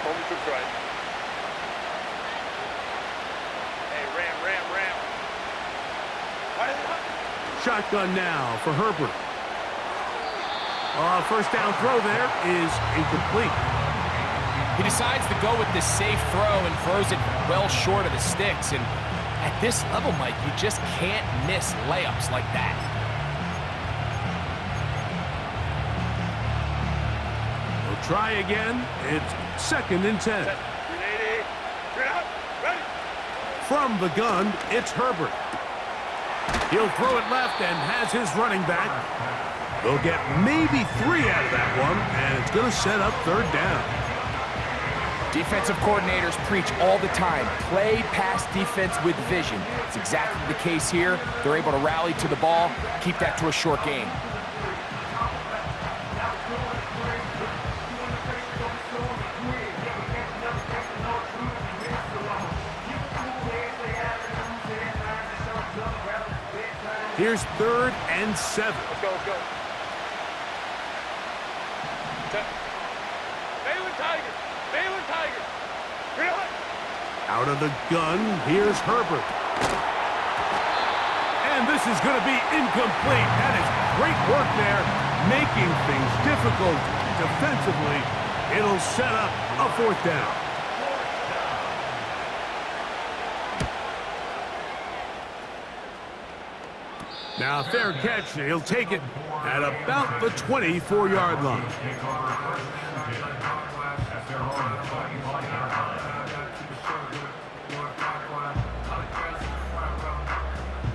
Home to right. Hey, ram. Shotgun now for Herbert. First down throw there is incomplete. He decides to go with this safe throw and throws it well short of the sticks. And at this level, Mike, you just can't miss layups like that. We'll try again. It's 2nd and 10. From the gun, it's Herbert. He'll throw it left and has his running back. They'll get maybe 3 out of that one, and it's going to set up 3rd down. Defensive coordinators preach all the time, play pass defense with vision. It's exactly the case here. They're able to rally to the ball, keep that to a short game. Here's 3rd and 7. Let's go. Baylor Tiger. Out of the gun, here's Herbert. And this is going to be incomplete. That is great work there, making things difficult defensively. It'll set up a 4th down. Now, fair catch. He'll take it at about the 24-yard line.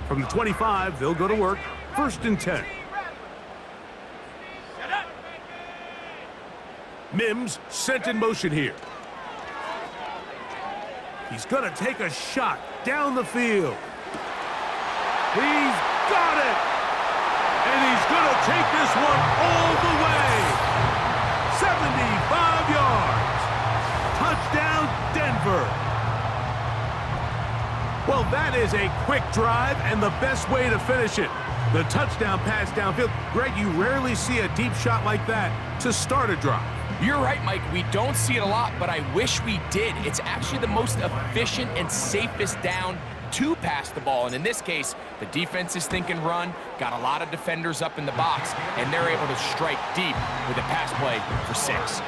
From the 25, they'll go to work. 1st and 10. Mims sent in motion here. He's going to take a shot down the field. He's got it! And he's going to take this one all the way. 75 yards. Touchdown, Denver. Well, that is a quick drive and the best way to finish it. The touchdown pass downfield. Greg, you rarely see a deep shot like that to start a drive. You're right, Mike. We don't see it a lot, but I wish we did. It's actually the most efficient and safest down to pass the ball. And in this case, the defense is thinking run, got a lot of defenders up in the box, and they're able to strike deep with a pass play for 6.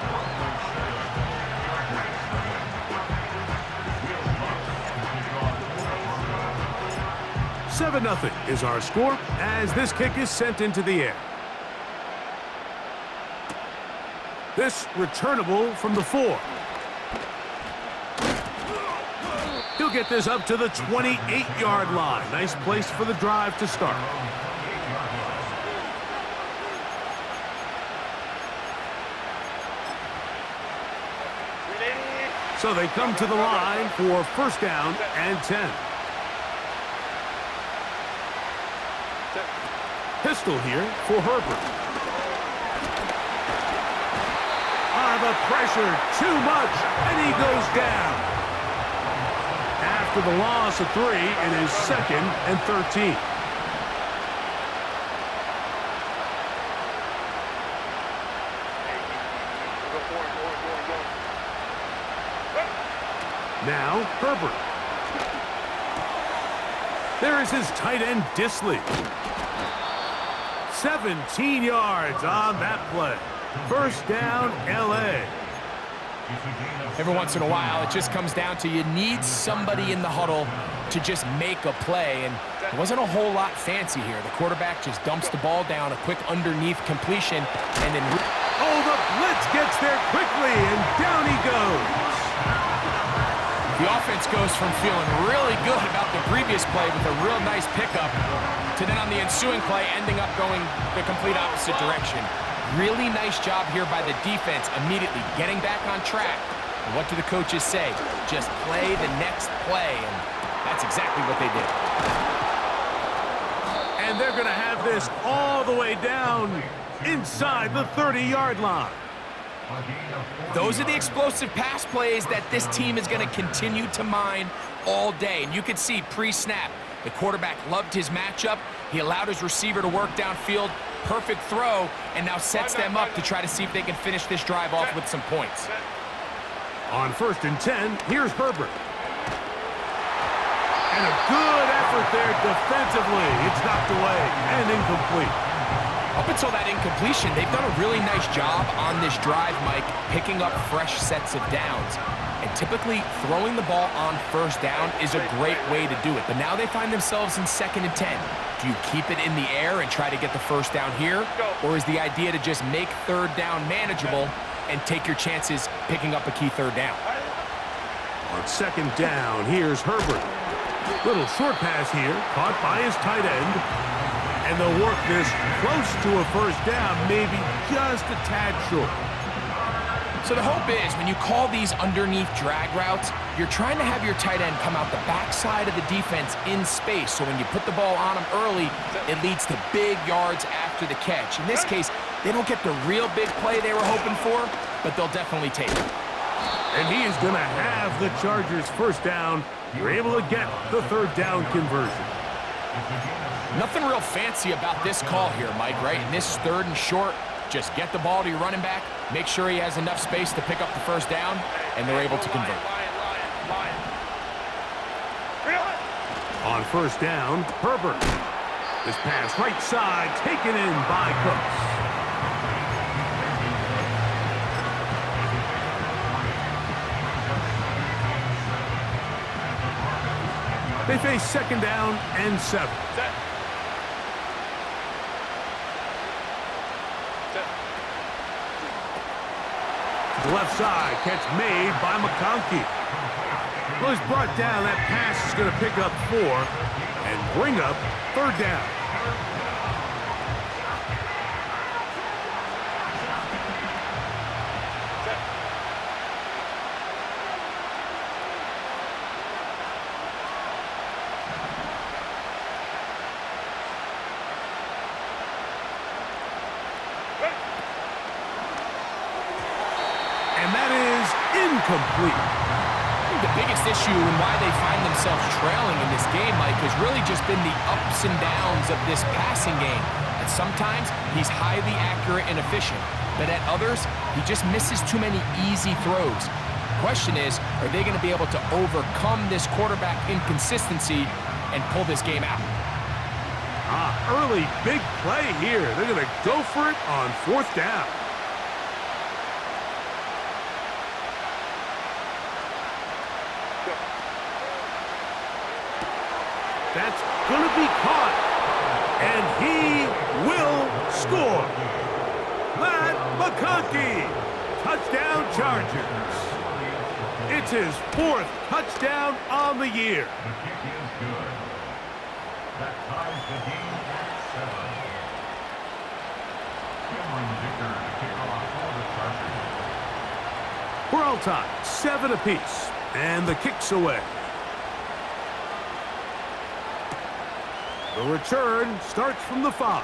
7-0 is our score as this kick is sent into the air. This returnable from the 4. He'll get this up to the 28-yard line. Nice place for the drive to start. So they come to the line for 1st down and 10. Pistol here for Herbert. The pressure, too much, and he goes down. After the loss of 3, it is 2nd and 13. Now, Herbert. There is his tight end, Disley. 17 yards on that play. 1st down, LA. Every once in a while, it just comes down to you need somebody in the huddle to just make a play, and it wasn't a whole lot fancy here. The quarterback just dumps the ball down, a quick underneath completion, and then... Oh, the blitz gets there quickly, and down he goes. The offense goes from feeling really good about the previous play with a real nice pickup to then on the ensuing play ending up going the complete opposite direction. Really nice job here by the defense, immediately getting back on track. And what do the coaches say? Just play the next play, and that's exactly what they did. And they're going to have this all the way down inside the 30-yard line. Those are the explosive pass plays that this team is going to continue to mine all day. And you can see pre-snap, the quarterback loved his matchup. He allowed his receiver to work downfield. Perfect throw, and now sets them up to try to see if they can finish this drive off with some points. On 1st and 10, here's Herbert. And a good effort there defensively. It's knocked away and incomplete. Up until that incompletion, they've done a really nice job on this drive, Mike, picking up fresh sets of downs. And typically, throwing the ball on 1st down is a great way to do it. But now they find themselves in 2nd and 10. Do you keep it in the air and try to get the 1st down here? Or is the idea to just make 3rd down manageable and take your chances picking up a key 3rd down? On 2nd down, here's Herbert. Little short pass here, caught by his tight end. And they'll work this close to a 1st down, maybe just a tad short. So the hope is when you call these underneath drag routes, you're trying to have your tight end come out the backside of the defense in space. So when you put the ball on him early, it leads to big yards after the catch. In this case, they don't get the real big play they were hoping for, but they'll definitely take it. And he is going to have the Chargers 1st down. You're able to get the 3rd down conversion. Nothing real fancy about this call here, Mike, right? In this 3rd and short, just get the ball to your running back, make sure he has enough space to pick up the 1st down, and they're able to convert. On 1st down, Herbert. This pass right side taken in by Cooks. They face 2nd down and 7. The left side, catch made by McConkey. Well, he's brought down. That pass is going to pick up 4 and bring up 3rd down. And that is incomplete. I think the biggest issue and why they find themselves trailing in this game, Mike, has really just been the ups and downs of this passing game. And sometimes he's highly accurate and efficient, but at others, he just misses too many easy throws. The question is, are they going to be able to overcome this quarterback inconsistency and pull this game out? Early big play here. They're going to go for it on 4th down. That's going to be caught, and he will score. Matt McConkey, touchdown Chargers. It's his 4th touchdown on the year. That ties the game at 7. Cameron Dicker to kick off for the Chargers. We're all tied, 7 apiece, and the kick's away. The return starts from the 5.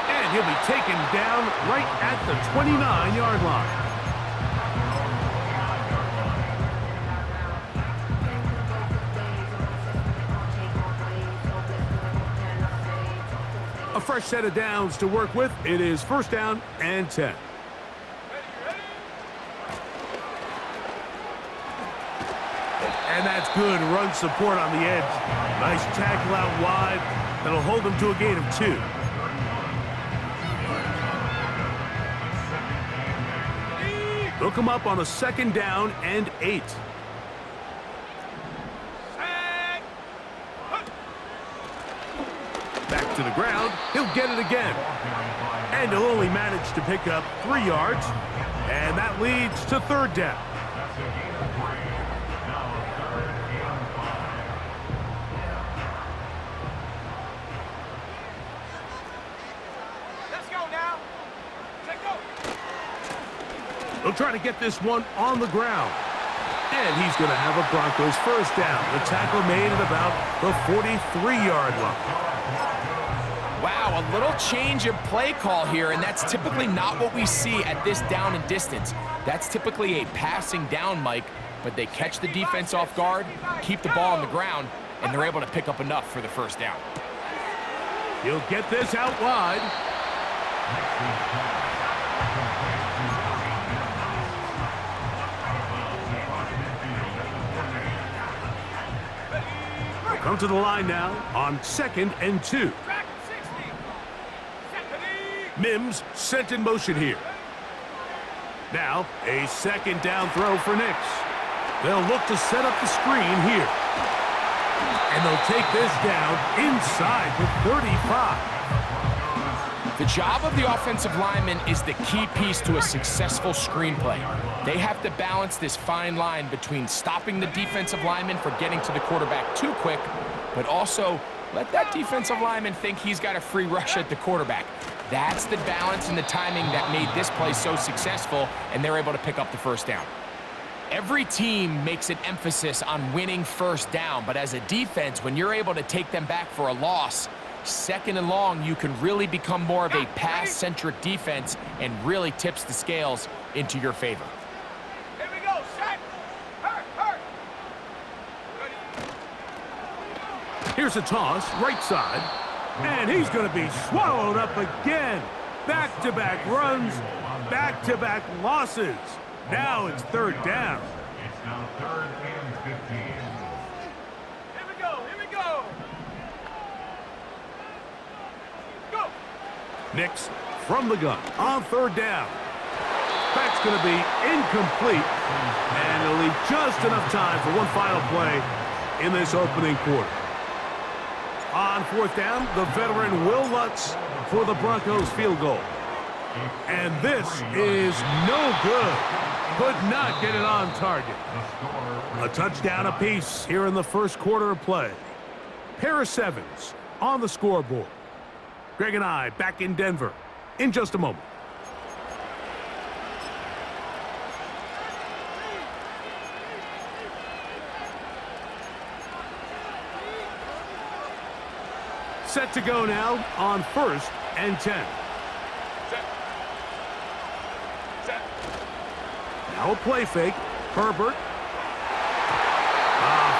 And he'll be taken down right at the 29-yard line. A fresh set of downs to work with. It is 1st down and 10. And that's good run support on the edge. Nice tackle out wide. That'll hold them to a gain of 2. They'll come up on a 2nd down and 8. Back to the ground. He'll get it again. And he'll only manage to pick up 3 yards. And that leads to 3rd down. They'll try to get this one on the ground. And he's going to have a Broncos 1st down. The tackle made at about the 43-yard line. Wow, a little change of play call here, and that's typically not what we see at this down and distance. That's typically a passing down, Mike, but they catch the defense off guard, keep the ball on the ground, and they're able to pick up enough for the 1st down. He'll get this out wide. Come to the line now on 2nd and 2. Track 60. Set. Mims sent in motion here. Now, a 2nd down throw for Knicks. They'll look to set up the screen here. And they'll take this down inside the 35. The job of the offensive lineman is the key piece to a successful screenplay. They have to balance this fine line between stopping the defensive lineman from getting to the quarterback too quick, but also let that defensive lineman think he's got a free rush at the quarterback. That's the balance and the timing that made this play so successful, and they're able to pick up the first down. Every team makes an emphasis on winning first down, but as a defense, when you're able to take them back for a loss, 2nd and long, you can really become more of a pass-centric defense and really tips the scales into your favor. Here we go. Set. Hurt. Ready. Here's a toss, right side. And he's going to be swallowed up again. Back-to-back runs, back-to-back losses. Now it's 3rd down. It's now 3rd and 15. Here we go. Go. Knicks from the gun on 3rd down. That's going to be incomplete. And it'll leave just enough time for one final play in this opening quarter. On 4th down, the veteran Will Lutz for the Broncos field goal. And this is no good. Could not get it on target. A touchdown apiece here in the first quarter of play. Pair of 7s on the scoreboard. Greg and I back in Denver in just a moment. Set to go now on 1st and 10. Set. Now a play fake. Herbert.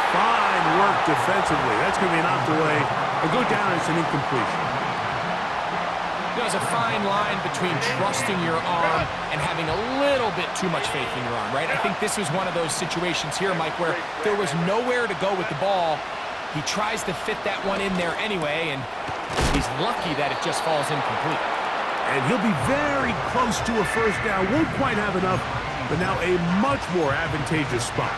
Fine work defensively. That's going to be knocked away. A go down, it's an incompletion. There's a fine line between trusting your arm and having a little bit too much faith in your arm, right? I think this was one of those situations here, Mike, where there was nowhere to go with the ball. He tries to fit that one in there anyway, and he's lucky that it just falls incomplete. And he'll be very close to a first down. Won't quite have enough, but now a much more advantageous spot.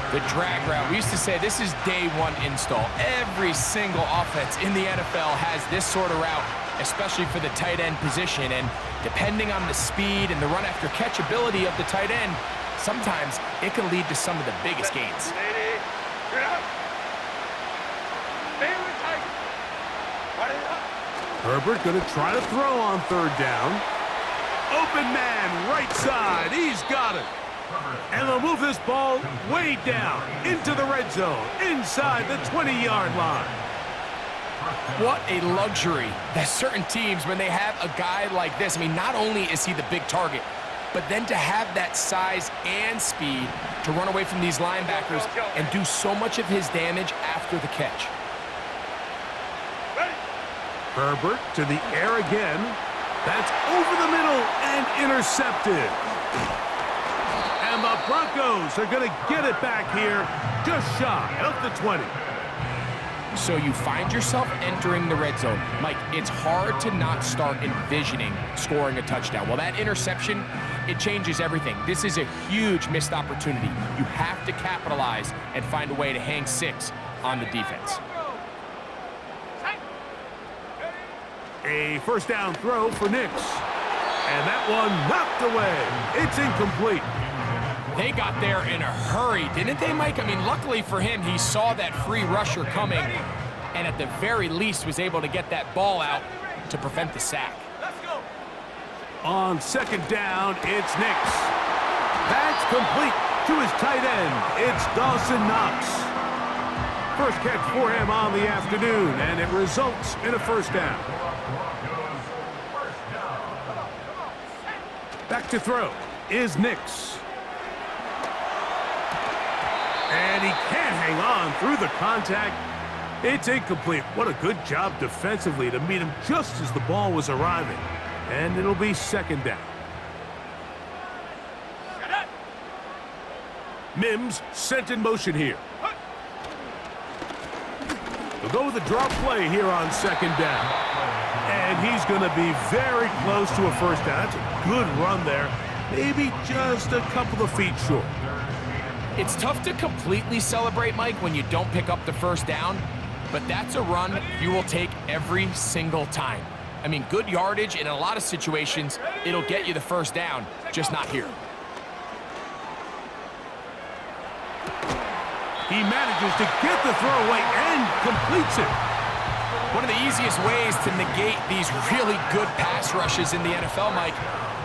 The drag route, we used to say this is day one install. Every single offense in the NFL has this sort of route, especially for the tight end position. And depending on the speed and the run after catch ability of the tight end, sometimes it can lead to some of the biggest gains. Ready. Get up. Baylor Tiger. Run it up. Herbert going to try to throw on 3rd down. Open man, right side. He's got it. And they'll move this ball way down into the red zone, inside the 20-yard line. What a luxury that certain teams, when they have a guy like this, I mean, not only is he the big target, but then to have that size and speed to run away from these linebackers and do so much of his damage after the catch. Ready. Herbert to the air again. That's over the middle and intercepted. And the Broncos are going to get it back here just shy of the 20. So you find yourself entering the red zone. Mike, it's hard to not start envisioning scoring a touchdown. Well, that interception, it changes everything. This is a huge missed opportunity. You have to capitalize and find a way to hang 6 on the defense. A first down throw for Knicks. And that one knocked away. It's incomplete. They got there in a hurry, didn't they, Mike? I mean, luckily for him, he saw that free rusher coming and at the very least was able to get that ball out to prevent the sack. Let's go. On 2nd down, it's Knicks. That's complete to his tight end. It's Dawson Knox. First catch for him on the afternoon, and it results in a first down. Back to throw is Knicks. And he can't hang on through the contact. It's incomplete. What a good job defensively to meet him just as the ball was arriving. And it'll be 2nd down. Mims sent in motion here. go with a draw play here on second down. And he's going to be very close to a first down. That's a good run there. Maybe just a couple of feet short. It's tough to completely celebrate, Mike, when you don't pick up the first down, but that's a run you will take every single time. I mean, good yardage, and in a lot of situations, it'll get you the first down, just not here. He manages to get the throw away and completes it. One of the easiest ways to negate these really good pass rushes in the NFL, Mike,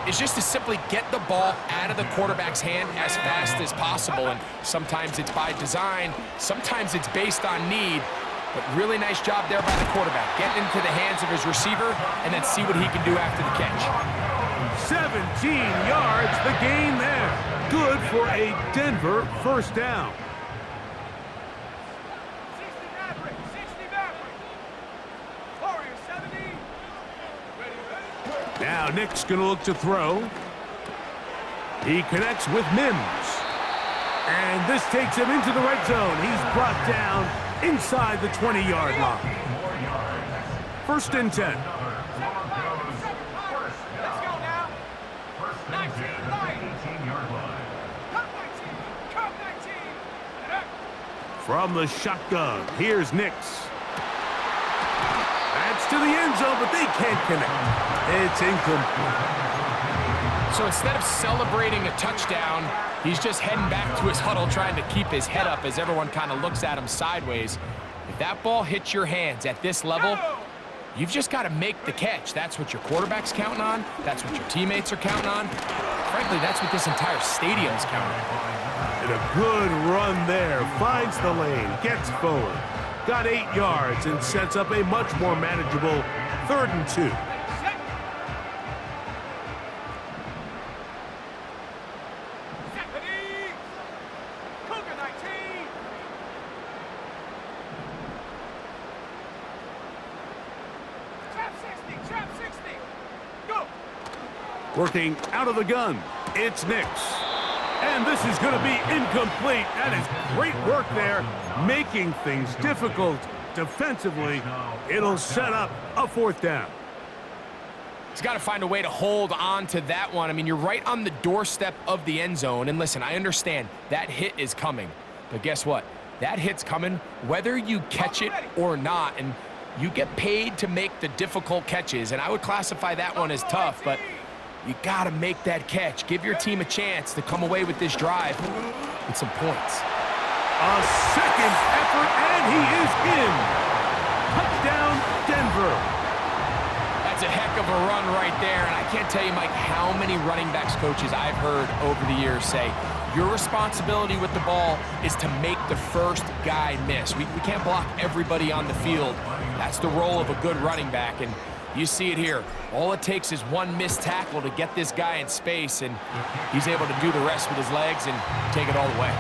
is just to simply get the ball out of the quarterback's hand as fast as possible. And sometimes it's by design, sometimes it's based on need. But really nice job there by the quarterback. Getting into the hands of his receiver and then see what he can do after the catch. 17 yards, the gain there. Good for a Denver first down. 60 Maverick, 60 Maverick. Warrior 70. Ready. Now Nick's going to look to throw. He connects with Mims. And this takes him into the red zone. He's brought down inside the 20-yard line. First and 10. Let's go now. 19, line. 18-yard line. Come 19, come 19. And up. From the shotgun, here's Nix. That's to the end zone, but they can't connect. It's incomplete. So instead of celebrating a touchdown, he's just heading back to his huddle trying to keep his head up as everyone kind of looks at him sideways. If that ball hits your hands at this level, you've just got to make the catch. That's what your quarterback's counting on. That's what your teammates are counting on. Frankly, that's what this entire stadium's counting on. And a good run there. Finds the lane, gets forward. Got 8 yards and sets up a much more manageable 3rd and 2. Working out of the gun, it's Nix. And this is going to be incomplete. That is great work there, making things difficult defensively. It'll set up a 4th down. He's got to find a way to hold on to that one. I mean, you're right on the doorstep of the end zone. And listen, I understand that hit is coming. But guess what? That hit's coming whether you catch it or not. And you get paid to make the difficult catches. And I would classify that one as tough, but you got to make that catch. Give your team a chance to come away with this drive with some points. A second effort, and he is in. Touchdown, Denver. That's a heck of a run right there. And I can't tell you, Mike, how many running backs coaches I've heard over the years say, your responsibility with the ball is to make the first guy miss. We can't block everybody on the field. That's the role of a good running back. And you see it here. All it takes is one missed tackle to get this guy in space, and he's able to do the rest with his legs and take it all the way.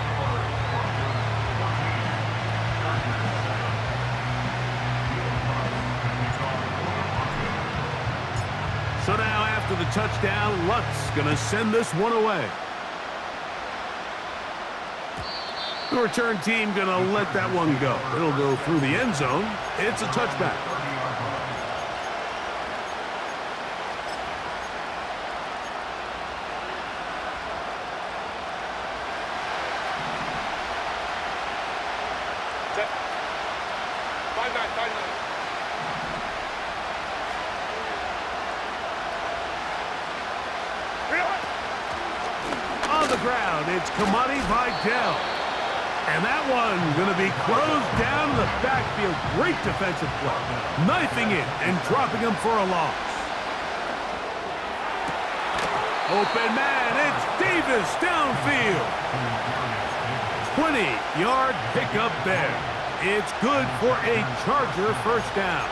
So now after the touchdown, Lutz going to send this one away. The return team going to let that one go. It'll go through the end zone. It's a touchback. On the ground, it's Kamani Vidal. And that one going to be closed down in the backfield. Great defensive play. Knifing it and dropping him for a loss. Open man, it's Davis downfield. 20-yard pickup there. It's good for a Charger first down.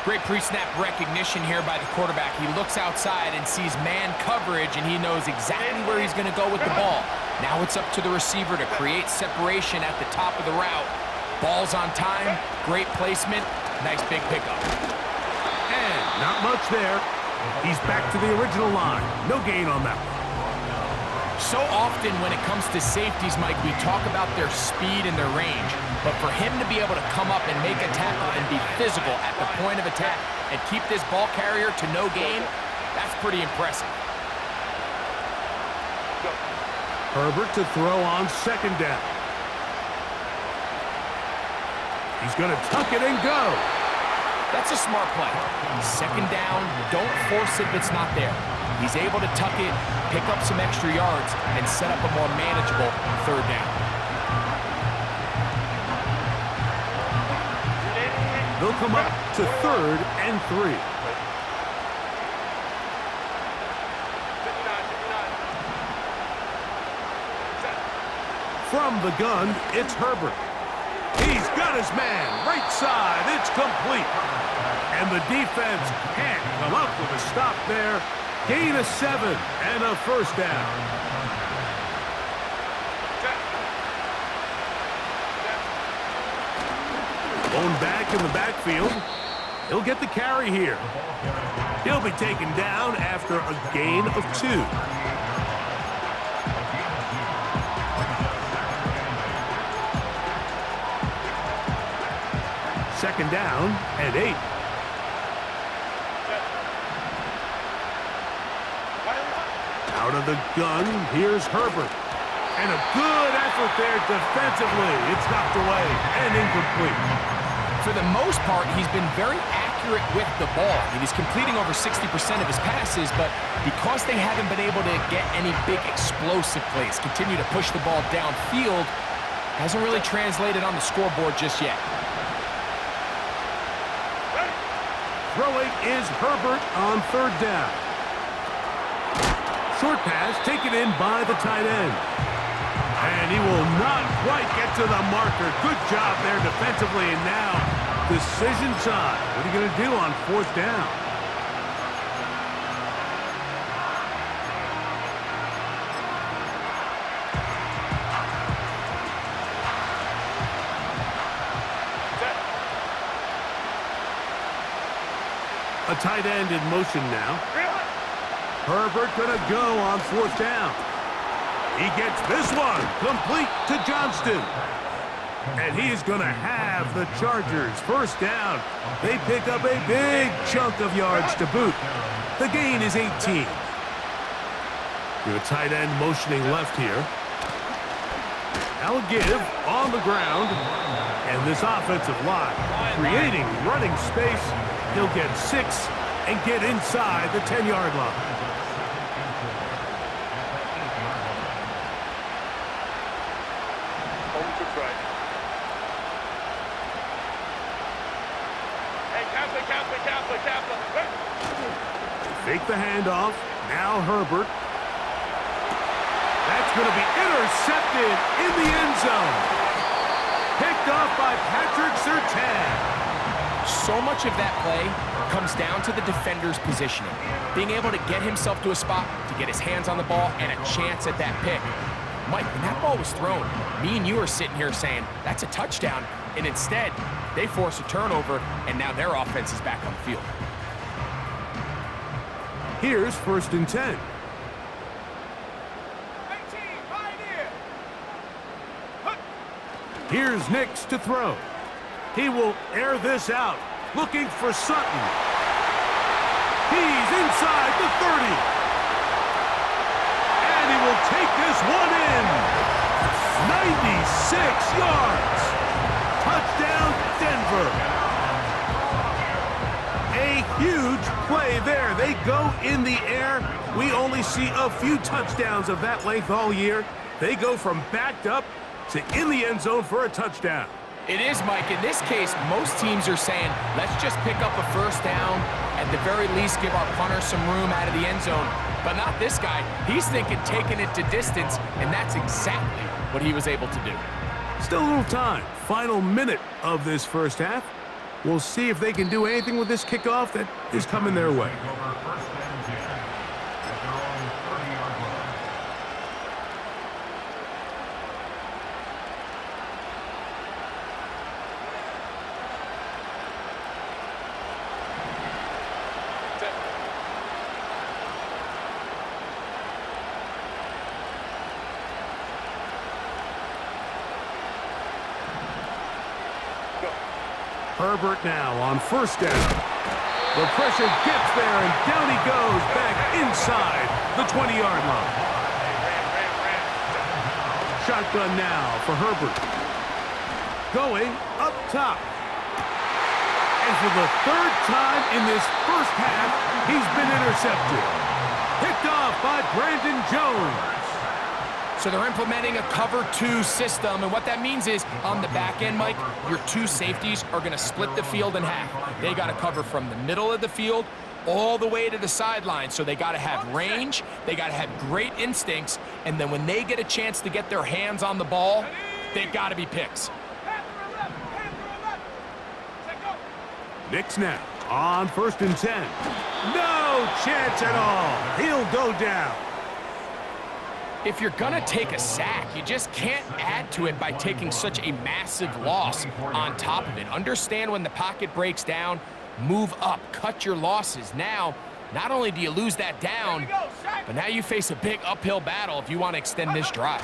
Great pre-snap recognition here by the quarterback. He looks outside and sees man coverage, and he knows exactly where he's going to go with the ball. Now it's up to the receiver to create separation at the top of the route. Ball's on time, great placement, nice big pickup. And not much there. He's back to the original line. No gain on that one. So often when it comes to safeties, Mike, we talk about their speed and their range. But for him to be able to come up and make a tackle and be physical at the point of attack and keep this ball carrier to no gain, that's pretty impressive. Herbert to throw on second down. He's going to tuck it and go. That's a smart play. Second down, don't force it if it's not there. He's able to tuck it, pick up some extra yards, and set up a more manageable third down. They'll come up to 3rd and 3. From the gun, it's Herbert. He's got his man, right side, it's complete. And the defense can't come up with a stop there. Gain of 7 and a first down. Going back in the backfield. He'll get the carry here. He'll be taken down after a gain of 2. Second down and 8. Out of the gun, here's Herbert. And a good effort there defensively. It's knocked away and incomplete. For the most part, he's been very accurate with the ball. I mean, he's completing over 60% of his passes, but because they haven't been able to get any big explosive plays, continue to push the ball downfield, hasn't really translated on the scoreboard just yet. Throwing is Herbert on third down. Short pass taken in by the tight end. And he will not quite get to the marker. Good job there defensively. And now, decision time. What are you going to do on 4th down? A tight end in motion now. Herbert gonna go on 4th down. He gets this one complete to Johnston. And he's gonna have the Chargers first down. They pick up a big chunk of yards to boot. The gain is 18. Your tight end motioning left here. Now a give on the ground. And this offensive line creating running space. He'll get 6 and get inside the 10-yard line. Fake the handoff. Now Herbert. That's going to be intercepted in the end zone. Picked off by Patrick Surtain. So much of that play comes down to the defender's positioning. Being able to get himself to a spot, to get his hands on the ball, and a chance at that pick. Mike, when that ball was thrown, me and you are sitting here saying, that's a touchdown. And instead, they force a turnover, and now their offense is back on the field. Here's 1st and 10. 18, Pioneer. Here's Nix to throw. He will air this out, looking for Sutton. He's inside the 30. And he will take this one in. 96 yards. Touchdown, Denver. A huge play there. They go in the air. We only see a few touchdowns of that length all year. They go from backed up to in the end zone for a touchdown. It is, Mike. In this case, most teams are saying, let's just pick up a first down, at the very least give our punter some room out of the end zone. But not this guy. He's thinking taking it to distance, and that's exactly what he was able to do. Still a little time. Final minute of this first half. We'll see if they can do anything with this kickoff that is coming their way. Herbert now on first down. The pressure gets there, and down he goes back inside the 20-yard line. Shotgun now for Herbert. Going up top. And for the third time in this first half, he's been intercepted. Picked off by Brandon Jones. So they're implementing a cover 2 system, and what that means is on the back end, Mike, your 2 safeties are going to split the field in half. They got to cover from the middle of the field all the way to the sideline. So they got to have range, they got to have great instincts, and then when they get a chance to get their hands on the ball, they got to be picks. Nick snap on 1st and 10. No chance at all. He'll go down. If you're going to take a sack, you just can't add to it by taking such a massive loss on top of it. Understand when the pocket breaks down, move up, cut your losses. Now, not only do you lose that down, but now you face a big uphill battle if you want to extend this drive.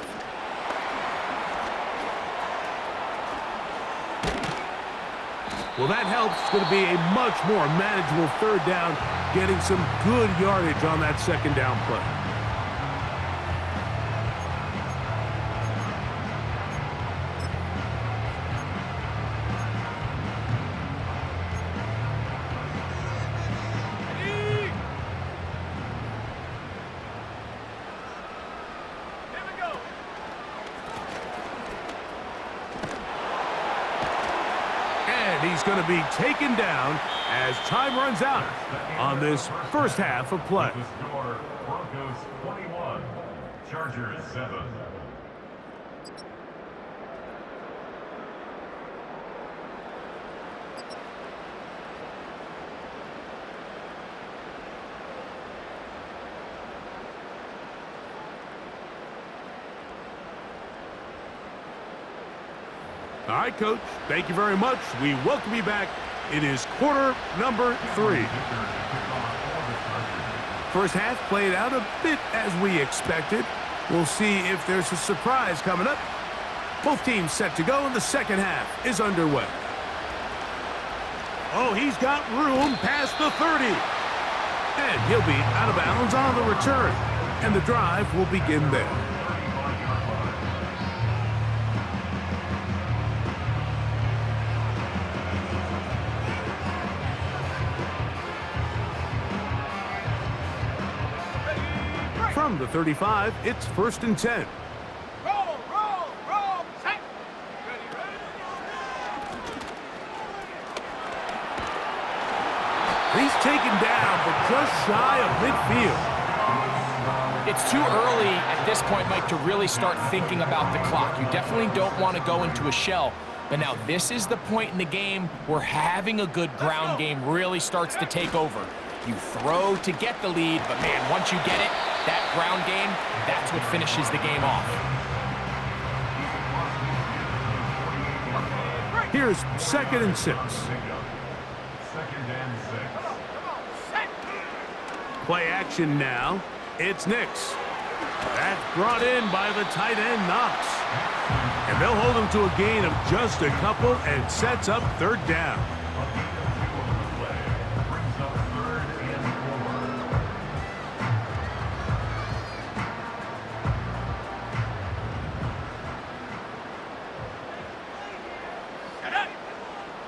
Well, that helps. It's going to be a much more manageable 3rd down, getting some good yardage on that 2nd down play. He's going to be taken down as time runs out on this first half of play. The score, Broncos 21, Chargers 7. All right, Coach, thank you very much. We welcome you back. It is quarter number 3. First half played out a bit as we expected. We'll see if there's a surprise coming up. Both teams set to go, and the second half is underway. Oh, he's got room past the 30. And he'll be out of bounds on the return. And the drive will begin there. From the 35, it's 1st and 10. Roll, set. Ready. He's taken down, but just shy of midfield. It's too early at this point, Mike, to really start thinking about the clock. You definitely don't want to go into a shell. But now this is the point in the game where having a good ground game really starts to take over. You throw to get the lead, but man, once you get it, that ground game, that's what finishes the game off. Here's 2nd and 6. 2nd and 6. Play action now. It's Nix. That's brought in by the tight end, Knox. And they'll hold him to a gain of just a couple and sets up 3rd down.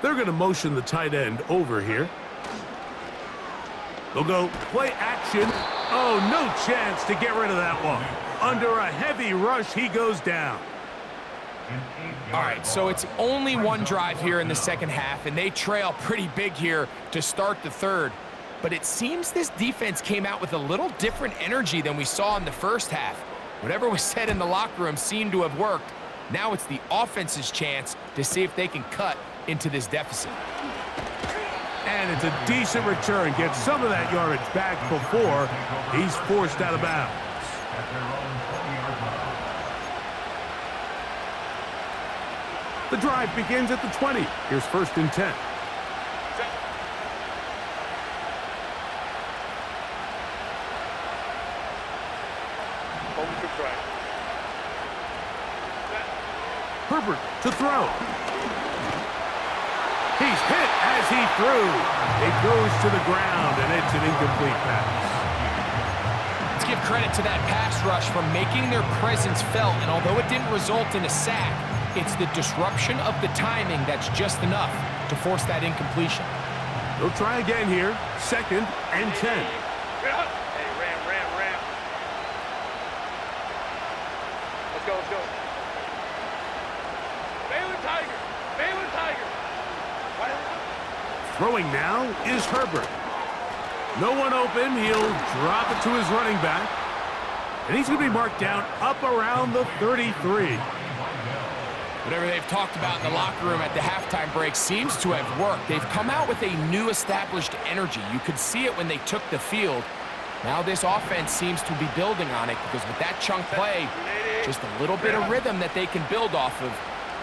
They're going to motion the tight end over here. They'll go play action. Oh, no chance to get rid of that one. Under a heavy rush, he goes down. All right, so it's only one drive here in the second half, and they trail pretty big here to start the 3rd. But it seems this defense came out with a little different energy than we saw in the first half. Whatever was said in the locker room seemed to have worked. Now it's the offense's chance to see if they can cut into this deficit. And it's a decent return. Gets some of that yardage back before he's forced out of bounds. The drive begins at the 20. Here's 1st and 10. Herbert to throw. He's hit as he threw. It goes to the ground, and it's an incomplete pass. Let's give credit to that pass rush for making their presence felt, and although it didn't result in a sack, it's the disruption of the timing that's just enough to force that incompletion. They'll try again here. 2nd and 10. Hey, ram. Let's go. Baylor Tiger. Throwing now is Herbert. No one open. He'll drop it to his running back. And he's going to be marked down up around the 33. Whatever they've talked about in the locker room at the halftime break seems to have worked. They've come out with a new established energy. You could see it when they took the field. Now this offense seems to be building on it because with that chunk play, just a little bit of rhythm that they can build off of.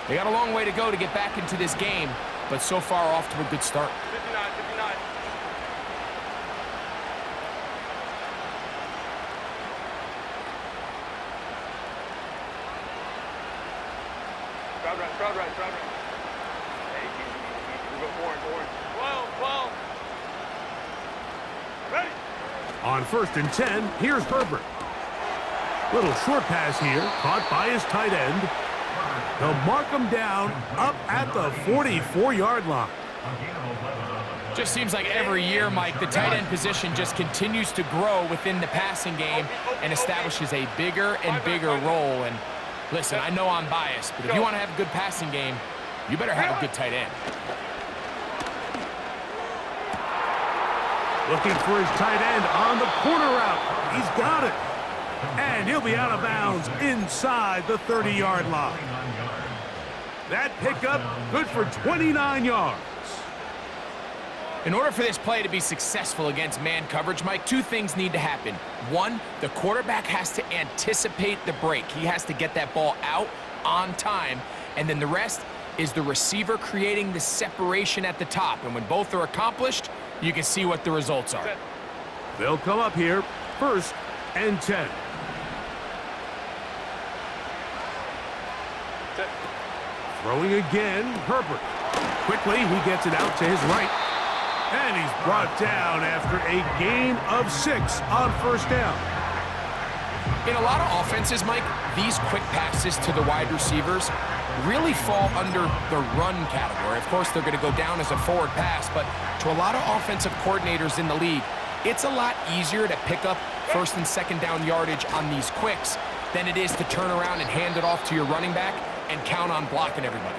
They got a long way to go to get back into this game, but so far off to a good start. 59. Crowd right. Hey, we go orange. 12. Ready? On 1st and 10, here's Herbert. Little short pass here, caught by his tight end. They'll mark him down up at the 44-yard line. Just seems like every year, Mike, the tight end position just continues to grow within the passing game and establishes a bigger and bigger role. And listen, I know I'm biased, but if you want to have a good passing game, you better have a good tight end. Looking for his tight end on the corner route. He's got it. And he'll be out of bounds inside the 30-yard line. That pickup good for 29 yards. In order for this play to be successful against man coverage, Mike, two things need to happen. One, the quarterback has to anticipate the break. He has to get that ball out on time. And then the rest is the receiver creating the separation at the top. And when both are accomplished, you can see what the results are. They'll come up here, 1st and 10. Throwing again, Herbert. Quickly, he gets it out to his right. And he's brought down after a gain of 6 on 1st down. In a lot of offenses, Mike, these quick passes to the wide receivers really fall under the run category. Of course, they're going to go down as a forward pass, but to a lot of offensive coordinators in the league, it's a lot easier to pick up 1st and 2nd down yardage on these quicks than it is to turn around and hand it off to your running back and count on blocking everybody.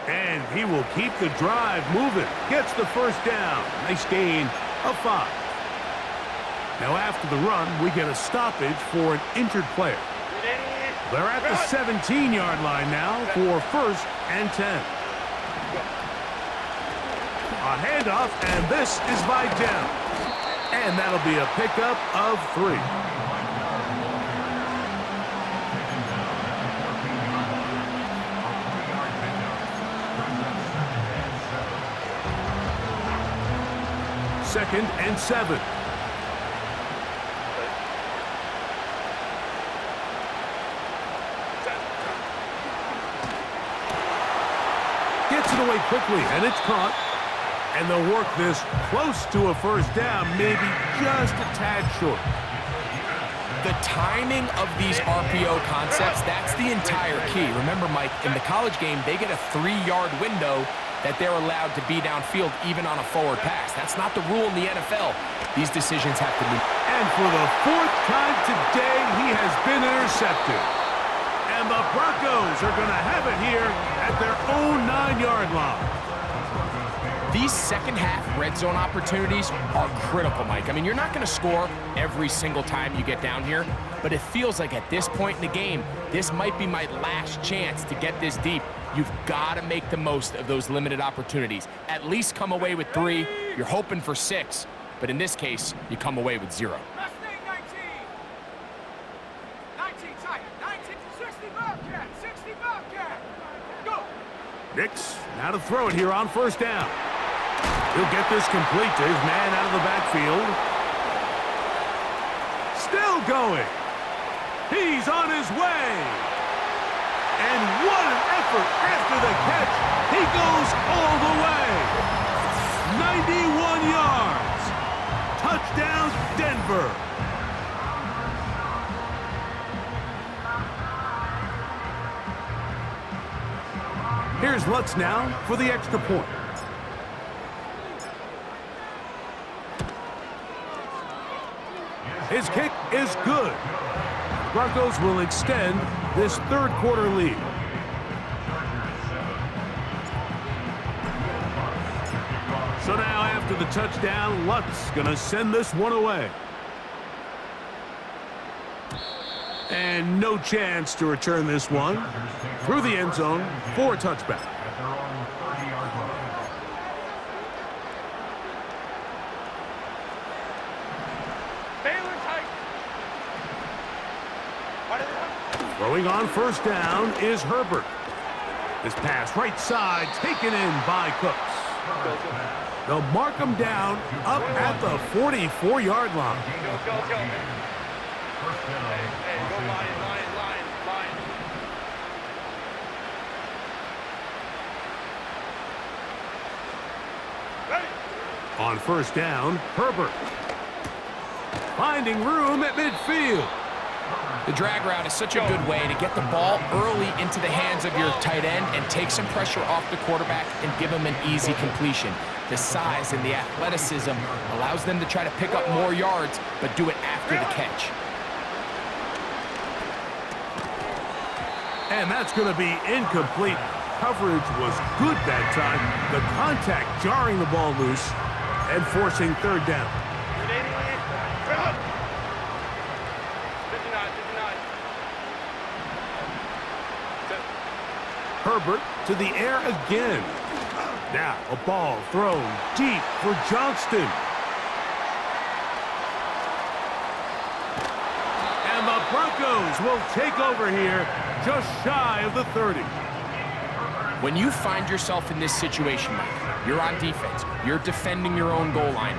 And he will keep the drive moving. Gets the 1st down. Nice gain of 5. Now after the run, we get a stoppage for an injured player. They're at the 17-yard line now for 1st and 10. A handoff, and this is by down. And that'll be a pickup of 3. Second and 7. Gets it away quickly, and it's caught. And they'll work this close to a 1st down, maybe just a tad short. The timing of these RPO concepts, that's the entire key. Remember, Mike, in the college game, they get a 3-yard window that they're allowed to be downfield even on a forward pass. That's not the rule in the NFL. These decisions have to be. And for the 4th time today, he has been intercepted. And the Broncos are going to have it here at their own 9-yard line. These second-half red zone opportunities are critical, Mike. I mean, you're not going to score every single time you get down here, but it feels like at this point in the game, this might be my last chance to get this deep. You've got to make the most of those limited opportunities. At least come away with 3. You're hoping for 6, but in this case, you come away with 0. Mustang 19 Tiger, 60 Bobcat. Go. Nix, now to throw it here on 1st down. He'll get this complete to his man out of the backfield. Still going. He's on his way. And what an effort after the catch He goes all the way. 91 yards. Touchdown, Denver. Here's Lutz now for the extra point. His kick is good. The Broncos will extend this third quarter lead. So now after the touchdown, Lutz gonna send this one away. And no chance to return this one through the end zone for a touchback. Throwing on first down is Herbert. This pass right side taken in by Cooks. They'll mark him down up at the 44-yard line. Hey, go line. Ready? On first down, Herbert. Finding room at midfield. The drag route is such a good way to get the ball early into the hands of your tight end and take some pressure off the quarterback and give him an easy completion. The size and the athleticism allows them to try to pick up more yards, but do it after the catch. And that's going to be incomplete. Coverage was good that time. The contact jarring the ball loose and forcing third down. Herbert to the air again. Now a ball thrown deep for Johnston. And the Broncos will take over here just shy of the 30. When you find yourself in this situation, Mike, you're on defense, you're defending your own goal line,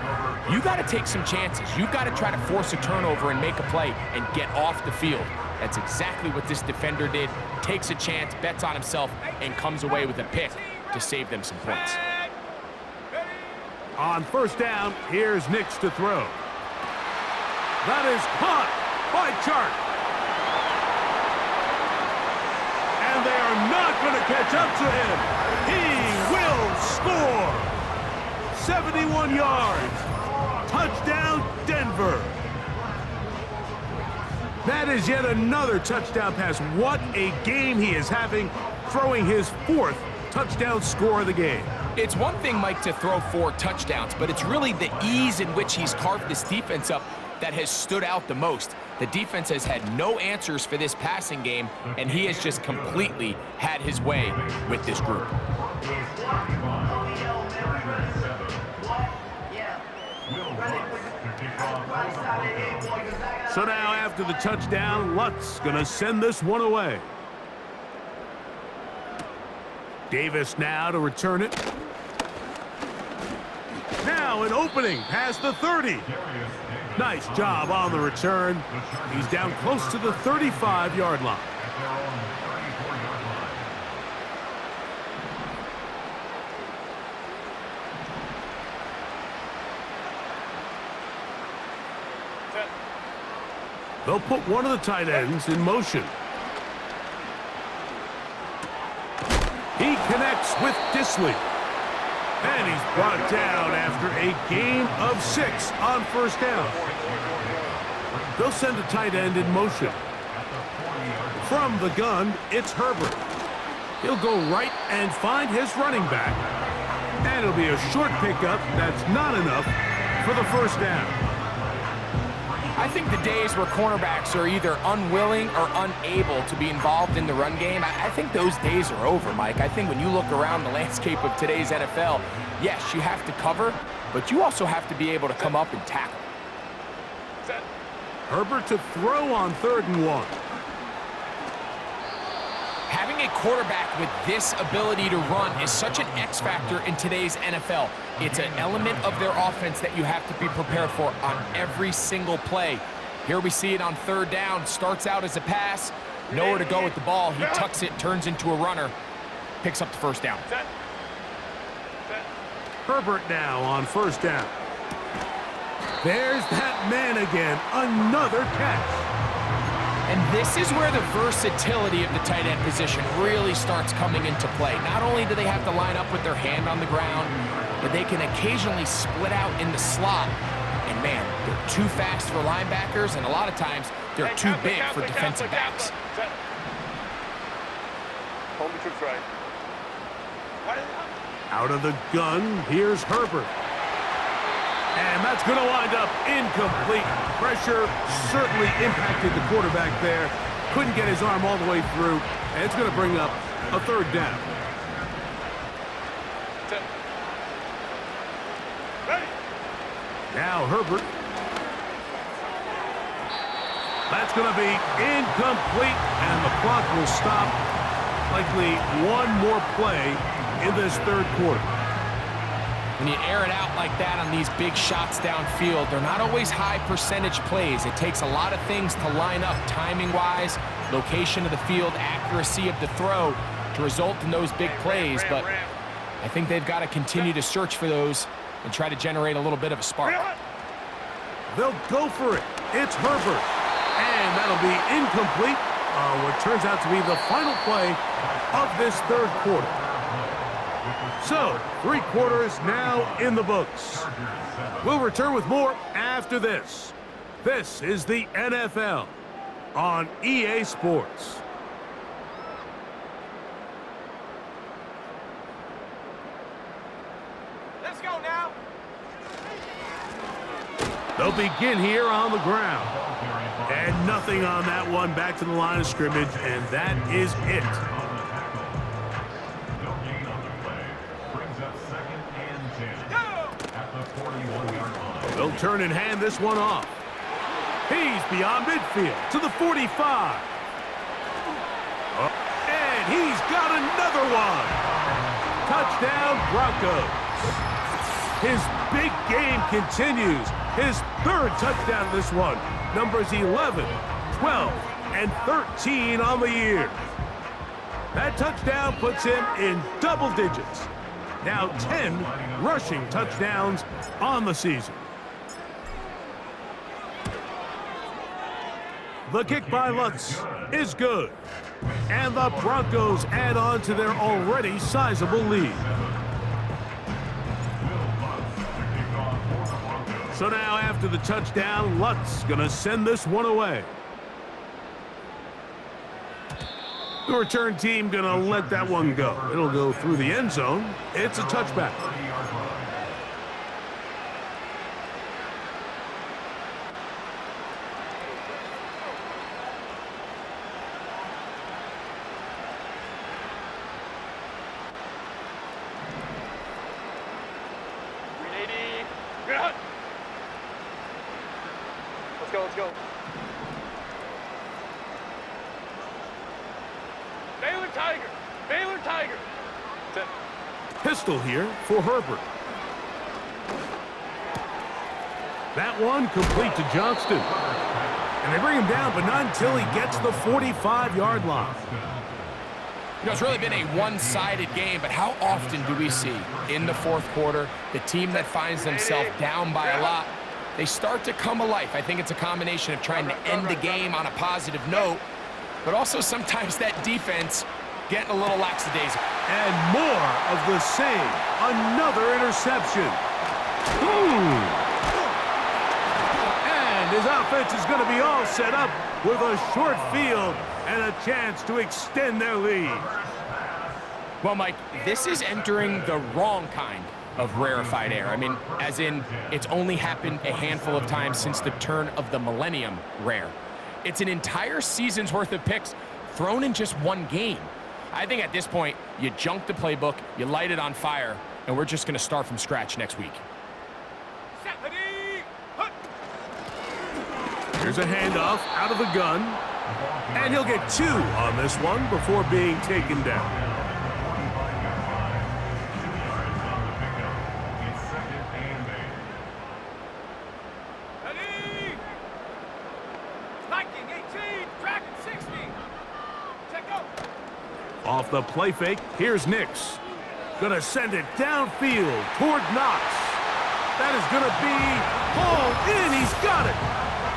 you got to take some chances. You've got to try to force a turnover and make a play and get off the field. That's exactly what this defender did. Takes a chance, bets on himself, and comes away with a pick to save them some points. On first down, here's Nix to throw. That is caught by Chark. And they are not going to catch up to him. He will score. 71 yards. Touchdown, Denver. That is yet another touchdown pass. What a game he is having, throwing his fourth touchdown score of the game. It's one thing, Mike, to throw 4 touchdowns, but it's really the ease in which he's carved this defense up that has stood out the most. The defense has had no answers for this passing game, and he has just completely had his way with this group. So now after the touchdown, Lutz gonna send this one away. Davis now to return it. Now an opening past the 30. Nice job on the return. He's down close to the 35-yard line. They'll put one of the tight ends in motion. He connects with Disley. And he's brought down after a gain of 6 on first down. They'll send a tight end in motion. From the gun, it's Herbert. He'll go right and find his running back. And it'll be a short pickup that's not enough for the first down. I think the days where cornerbacks are either unwilling or unable to be involved in the run game, I think those days are over, Mike. I think when you look around the landscape of today's NFL, yes, you have to cover, but you also have to be able to come up and tackle. Herbert to throw on 3rd and 1. Having a quarterback with this ability to run is such an X factor in today's NFL. It's an element of their offense that you have to be prepared for on every single play. Here we see it on 3rd down. Starts out as a pass. Nowhere to go with the ball. He tucks it, turns into a runner. picks up the first down. Set. Set. Herbert now on first down. There's that man again. Another catch. And this is where the versatility of the tight end position really starts coming into play. Not only do they have to line up with their hand on the ground, but they can occasionally split out in the slot. And man, they're too fast for linebackers, and a lot of times they're too big for defensive backs. Set. Hold the troops right. Out of the gun, here's Herbert. And that's going to wind up incomplete. Pressure certainly impacted the quarterback there. Couldn't get his arm all the way through. And it's going to bring up a third down. Set. Ready. Now Herbert. That's going to be incomplete. And the clock will stop. Likely one more play in this third quarter. When you air it out like that on these big shots downfield, they're not always high percentage plays. It takes a lot of things to line up timing-wise, location of the field, accuracy of the throw to result in those big plays. But I think they've got to continue to search for those and try to generate a little bit of a spark. They'll go for it. It's Herbert. And that'll be incomplete. What turns out to be the final play of this third quarter. So, 3 quarters now in the books. We'll return with more after this. This is the NFL on EA Sports. Let's go now. They'll begin here on the ground. And nothing on that one, back to the line of scrimmage, and that is it. No gain on the play. Brings up 2nd and 10 at the 41-yard line. They'll turn and hand this one off. He's beyond midfield to the 45. And he's got another one. Touchdown, Broncos. His big game continues. His 3rd touchdown this one. Numbers 11, 12, and 13 on the year. That touchdown puts him in double digits. Now 10 rushing touchdowns on the season. The kick by Lutz is good. And the Broncos add on to their already sizable lead. So now after the touchdown, Lutz gonna send this one away. The return team gonna let that one go. It'll go through the end zone. It's a touchback. Let's go. Baylor Tiger. Set. Pistol here for Herbert. That one complete to Johnston. And they bring him down, but not until he gets the 45-yard line. You know, it's really been a one-sided game, but how often do we see in the 4th quarter the team that finds themselves down by a lot, they start to come alive. I think it's a combination of trying to end the game on a positive note, but also sometimes that defense getting a little lackadaisical. And more of the same. Another interception. And his offense is going to be all set up with a short field and a chance to extend their lead. Well, Mike, this is entering the wrong kind of rarefied air. I mean, as in, it's only happened a handful of times since the turn of the millennium rare. It's an entire season's worth of picks thrown in just one game. I think at this point, you junk the playbook, you light it on fire, and we're just going to start from scratch next week. Here's a handoff out of the gun. And he'll get 2 on this one before being taken down. Off the play fake, here's Nix. Gonna send it downfield toward Knox. That is gonna be hauled in. He's got it.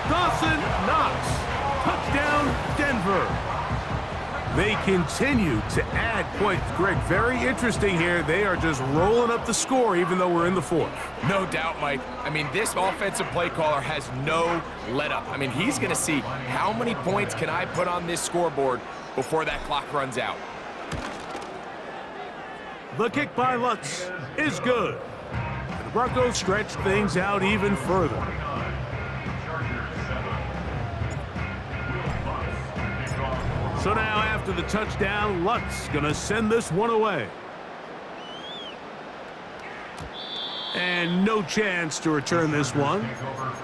Dawson Knox. Touchdown, Denver. They continue to add points. Greg, very interesting here. They are just rolling up the score even though we're in the fourth. No doubt, Mike. I mean, this offensive play caller has no let-up. I mean, he's going to see how many points can I put on this scoreboard before that clock runs out. The kick by Lutz is good. And the Broncos stretch things out even further. So now after the touchdown, Lutz gonna send this one away. And no chance to return this one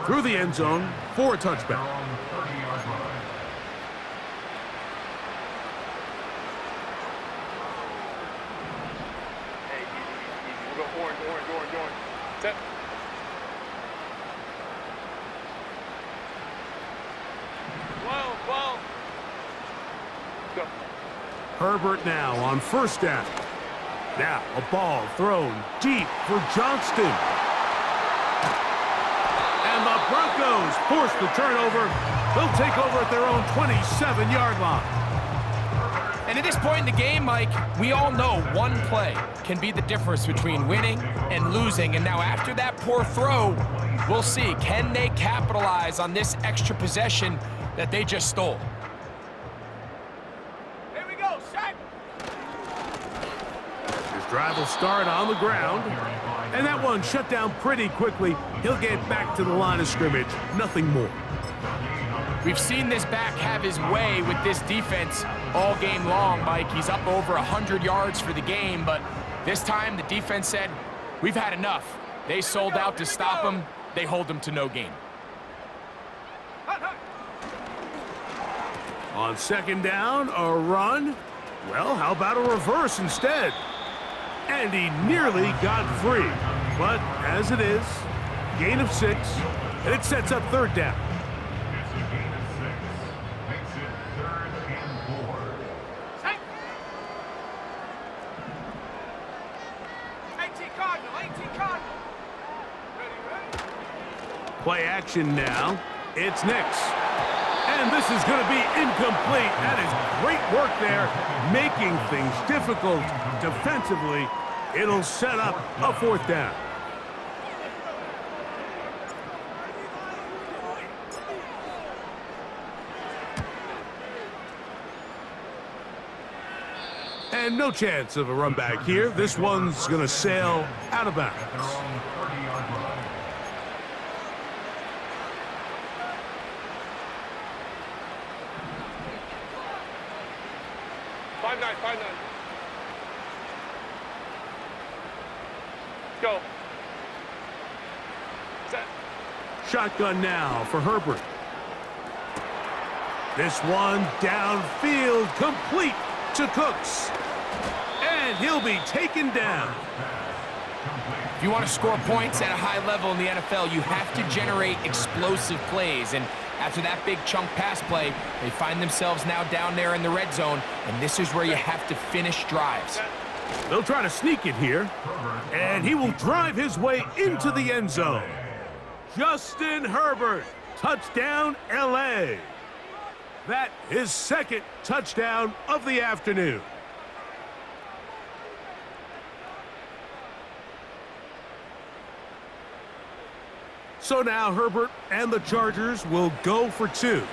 through the end zone for a touchback. Hey, easy. We'll go orange. Set. Whoa. Go. Herbert now on first down. Now a ball thrown deep for Johnston. And the Broncos force the turnover. They'll take over at their own 27-yard line. And at this point in the game, Mike, we all know one play can be the difference between winning and losing. And now after that poor throw, we'll see, can they capitalize on this extra possession that they just stole? Here we go, set. His drive will start on the ground. And that one shut down pretty quickly. He'll get back to the line of scrimmage. Nothing more. We've seen this back have his way with this defense all game long, Mike. He's up over 100 yards for the game, but this time the defense said, we've had enough. They sold out to stop him. They hold him to no gain. On second down, a run. Well, how about a reverse instead? And he nearly got free. But as it is, gain of 6, and it sets up third down. It's a gain of 6. Makes it 3rd and 4. Set. 18 Cardinal. Ready. Play action now. It's Nix. And this is going to be incomplete. That is great work there, making things difficult defensively. It'll set up a fourth down. And no chance of a run back here. This one's going to sail out of bounds. At their own 30-yard line. Five nine. Go. Set. Shotgun now for Herbert. This one downfield, complete to Cooks. And he'll be taken down. If you want to score points at a high level in the NFL, you have to generate explosive plays. And after that big chunk pass play, they find themselves now down there in the red zone, and this is where you have to finish drives. They'll try to sneak it here, and he will drive his way into the end zone. Justin Herbert, touchdown, LA. That is second touchdown of the afternoon. So now Herbert and the Chargers will go for 2. The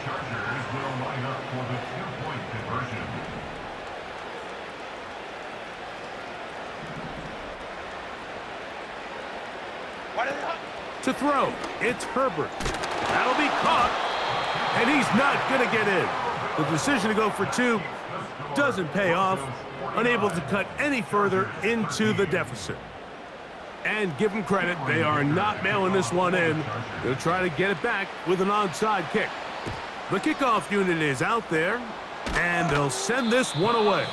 Chargers will line up for the 2-point conversion. To throw, it's Herbert. That'll be caught, and he's not going to get in. The decision to go for 2 doesn't pay off, unable to cut any further into the deficit. And give them credit, they are not mailing this one in. They'll try to get it back with an onside kick. The kickoff unit is out there, and they'll send this one away.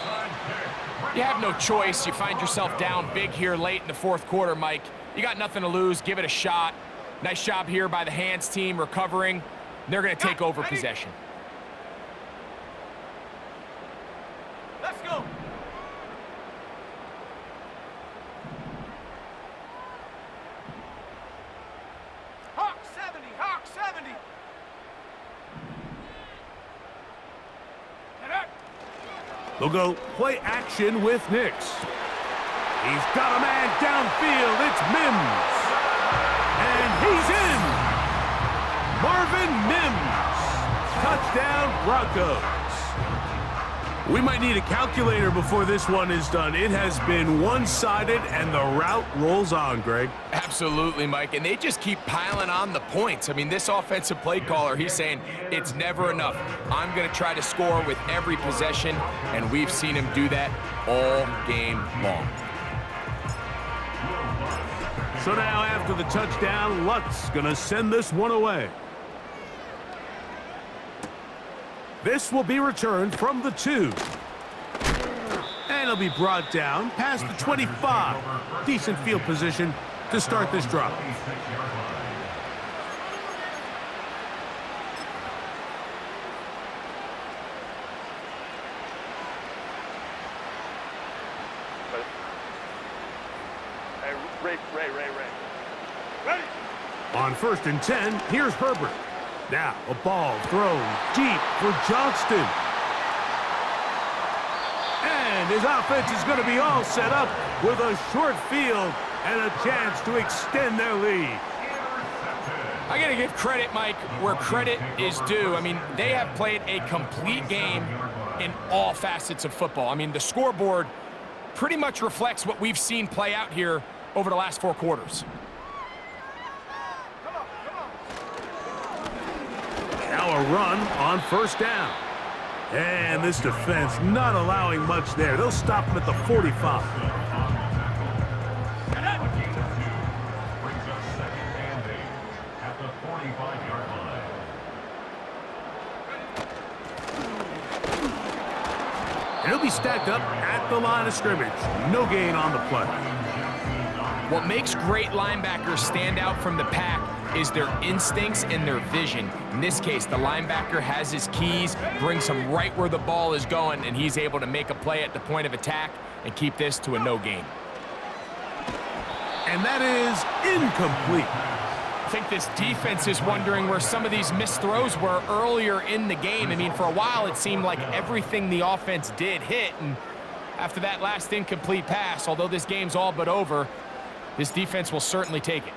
You have no choice. You find yourself down big here late in the fourth quarter, Mike. You got nothing to lose. Give it a shot. Nice job here by the hands team recovering. They're going to take over possession. They'll go play action with Nix. He's got a man downfield. It's Mims. And he's in. Marvin Mims. Touchdown, Broncos. We might need a calculator before this one is done. It has been one-sided, and the route rolls on, Greg. Absolutely, Mike, and they just keep piling on the points. I mean, this offensive play caller, he's saying it's never enough. I'm going to try to score with every possession, and we've seen him do that all game long. So now after the touchdown, Lutz going to send this one away. This will be returned from the 2. And it'll be brought down past the 25. Decent field position to start this drive. Ray. Ready? On 1st and 10, here's Herbert. Now, a ball thrown deep for Johnston. And his offense is going to be all set up with a short field and a chance to extend their lead. I got to give credit, Mike, where credit is due. I mean, they have played a complete game in all facets of football. I mean, the scoreboard pretty much reflects what we've seen play out here over the last 4 quarters. Now a run on 1st down. And this defense not allowing much there. They'll stop him at the 45. Brings up 2nd and 8 at the 45-yard line. And he'll be stacked up at the line of scrimmage. No gain on the play. What makes great linebackers stand out from the pack is their instincts and their vision. In this case, the linebacker has his keys, brings him right where the ball is going, and he's able to make a play at the point of attack and keep this to a no gain. And that is incomplete. I think this defense is wondering where some of these missed throws were earlier in the game. I mean, for a while, it seemed like everything the offense did hit, and after that last incomplete pass, although this game's all but over, this defense will certainly take it.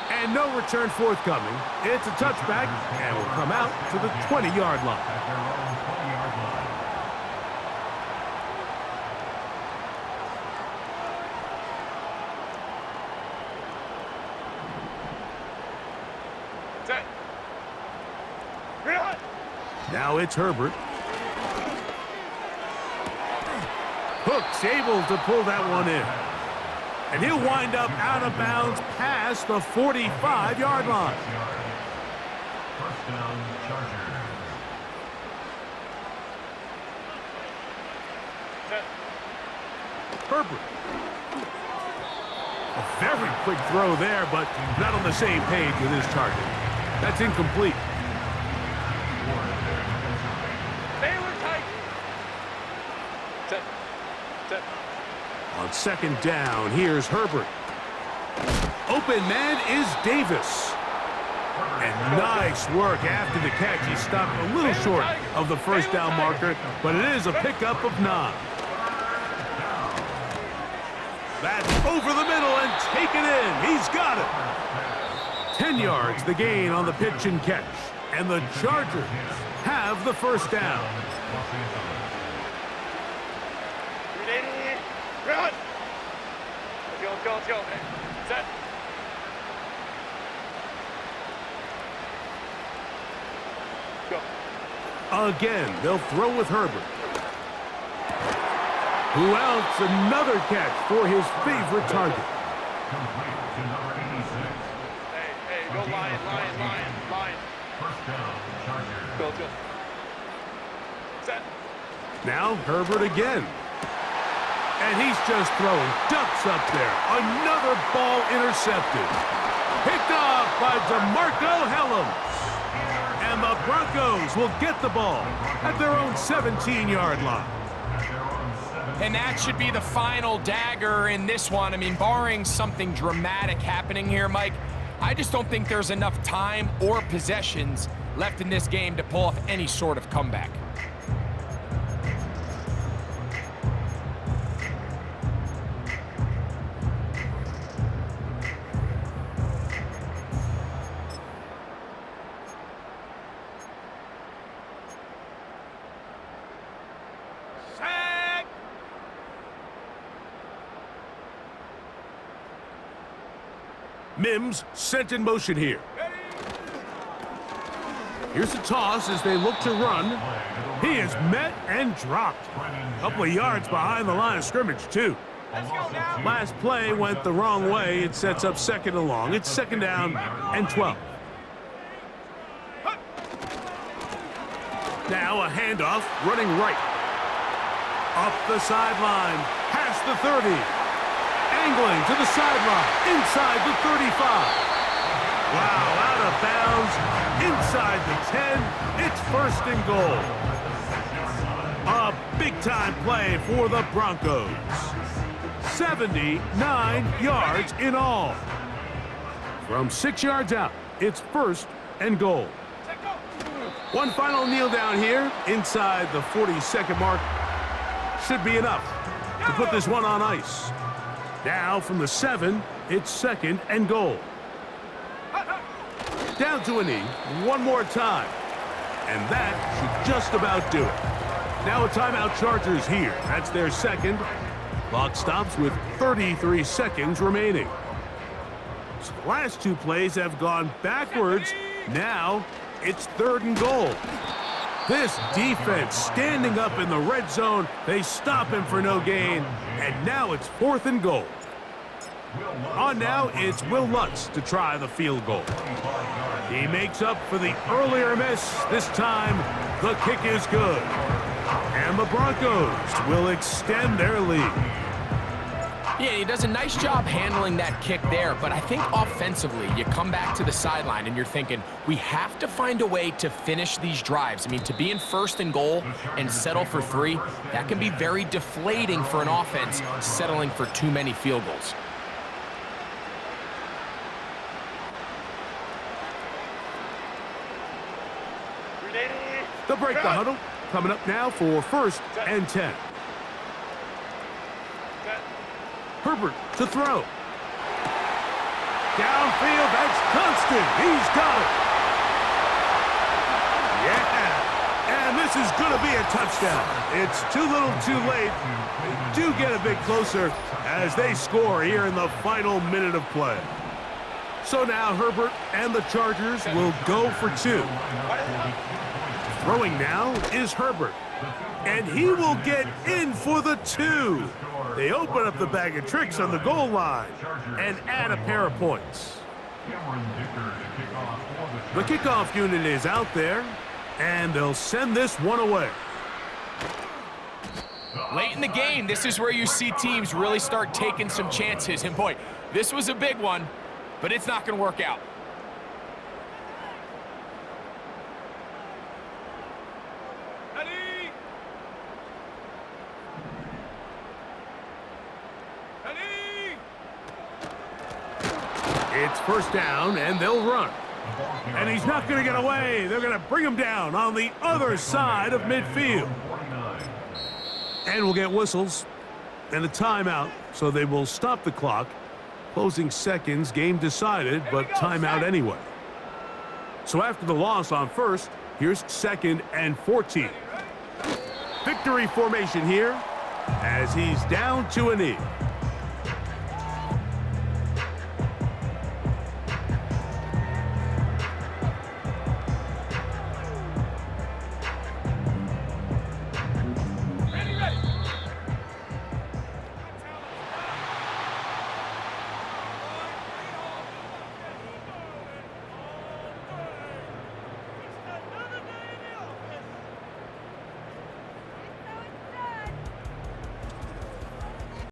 And no return forthcoming. It's a touchback, and will come out to the 20-yard line. At their own 20-yard line. Set. Real. Now it's Herbert. Hook's able to pull that one in. And he'll wind up out of bounds past the 45-yard line. 1st down, Chargers. Set. Herbert. A very quick throw there, but not on the same page with his target. That's incomplete. Baylor tight. Set. On 2nd down, here's Herbert. Open man is Davis. And nice work after the catch. He stopped a little short of the 1st down marker, but it is a pickup of 9. That's over the middle and taken in. He's got it. 10 yards the gain on the pitch and catch. And the Chargers have the 1st down. Run. Let's go, man. Set. Go. Again, they'll throw with Herbert. Who else? Another catch for his favorite target. Complete to number 86. Hey, go line. 1st down, Chargers. Go. Set. Now Herbert again. And he's just throwing ducks up there. Another ball intercepted. Picked off by DeMarco Helms. And the Broncos will get the ball at their own 17-yard line. And that should be the final dagger in this one. I mean, barring something dramatic happening here, Mike, I just don't think there's enough time or possessions left in this game to pull off any sort of comeback. Set. Mims sent in motion here. Here's the toss as they look to run. He is met and dropped. A couple of yards behind the line of scrimmage, too. Let's go now. Last play went the wrong way. It sets up second and long. It's second down and 12. Now a handoff, running right. Up the sideline, past the 30. Angling to the sideline, inside the 35. Wow, out of bounds, inside the 10. It's first and goal. A big-time play for the Broncos. 79 yards in all. From 6 yards out, it's first and goal. One final kneel down here, inside the 40-second mark. Should be enough to put this one on ice. Now from the 7, it's second and goal. Down to a knee, one more time. And that should just about do it. Now a timeout Chargers here. That's their second. Clock stops with 33 seconds remaining. So the last two plays have gone backwards. Now it's third and goal. This defense standing up in the red zone. They stop him for no gain. And now it's fourth and goal. On now, it's Will Lutz to try the field goal. He makes up for the earlier miss. This time, the kick is good. And the Broncos will extend their lead. Yeah, he does a nice job handling that kick there, but I think offensively, you come back to the sideline and you're thinking, we have to find a way to finish these drives. I mean, to be in first and goal and settle for 3, that can be very deflating for an offense settling for too many field goals. They'll break the huddle. Coming up now for first and 10. Herbert to throw. Downfield, that's constant. He's got it. Yeah, and this is going to be a touchdown. It's too little too late. They do get a bit closer as they score here in the final minute of play. So now Herbert and the Chargers will go for 2. Throwing now is Herbert. And he will get in for the 2. They open up the bag of tricks on the goal line and add a pair of points. The kickoff unit is out there, and they'll send this one away. Late in the game, this is where you see teams really start taking some chances. And boy, this was a big one, but it's not going to work out. It's first down, and they'll run. And he's not going to get away. They're going to bring him down on the other side of midfield. And we'll get whistles and a timeout, so they will stop the clock. Closing seconds, game decided, but timeout anyway. So after the loss on first, here's second and 14. Victory formation here as he's down to a knee.